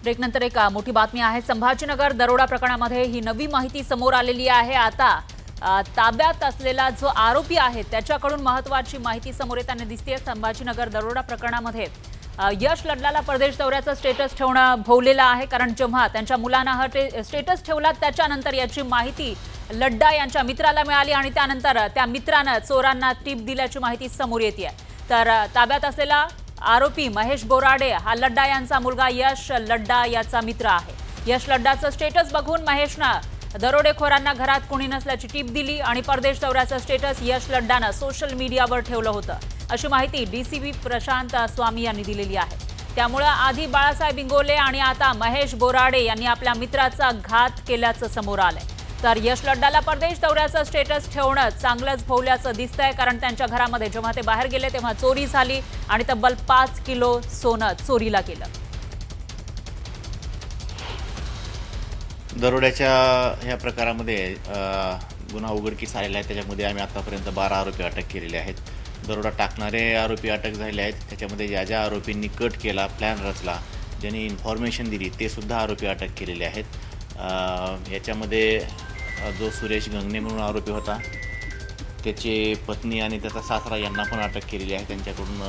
ब्रेकनंतर एक मोठी बातमी आहे। संभाजीनगर दरोडा प्रकरणामध्ये ही नवी माहिती समोर आलेली आहे। आता ताब्यात असलेला जो आरोपी आहे त्याच्याकडून महत्त्वाची माहिती समोर येताना दिसते। संभाजीनगर दरोडा प्रकरणामध्ये यश लड्डाला परदेश दौऱ्याचा स्टेटस ठेवणं भोवलेलं आहे, कारण जेव्हा त्यांच्या मुलांना हा स्टेटस ठेवला त्याच्यानंतर याची माहिती लड्डा यांच्या मित्राला मिळाली आणि त्यानंतर त्या मित्रानं चोरांना टिप दिल्याची माहिती समोर येते। तर ताब्यात असलेला आरोपी महेश बोराडे हा लड्डा यांचा मुलगा यश लड्डा याचा मित्र आहे। यश लड्डाचं स्टेटस बघून महेशनं दरोडेखोरांना घरात कोणी नसल्याची टीप दिली आणि परदेश दौऱ्याचं स्टेटस यश लड्डानं सोशल मीडियावर ठेवलं होतं, अशी माहिती डीसीपी प्रशांत स्वामी यांनी दिलेली आहे। त्यामुळे आधी बाळासाहेब इंगोले आणि आता महेश बोराडे यांनी आपल्या मित्राचा घात केल्याचं समोर आलंय। तर यश लड्डाला परदेश दौऱ्याचं स्टेटस ठेवणं चांगलंच भोवल्याचं दिसतंय, कारण त्यांच्या घरामध्ये जेव्हा ते बाहेर गेले तेव्हा चोरी झाली आणि तब्बल 5 किलो सोनं चोरीला गेलं। दरोड्याच्या ह्या प्रकारामध्ये गुन्हा उघडकीस आलेला आहे। त्याच्यामध्ये आम्ही आतापर्यंत 12 आरोपी अटक केलेले आहेत। दरोडा टाकणारे आरोपी अटक झाले आहेत। त्याच्यामध्ये ज्या आरोपींनी कट केला, प्लॅन रचला, ज्यांनी इन्फॉर्मेशन दिली ते सुद्धा आरोपी अटक केलेले आहेत। याच्यामध्ये जो सुरेश गंगणे म्हणून आरोपी होता त्याची पत्नी आणि त्याचा सासरा यांना पण अटक केलेली आहे। त्यांच्याकडून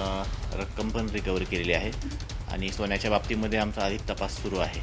रक्कम पण रिकव्हर केलेली आहे आणि सोन्याच्या बाबतीमध्ये आमचा अधिक तपास सुरू आहे।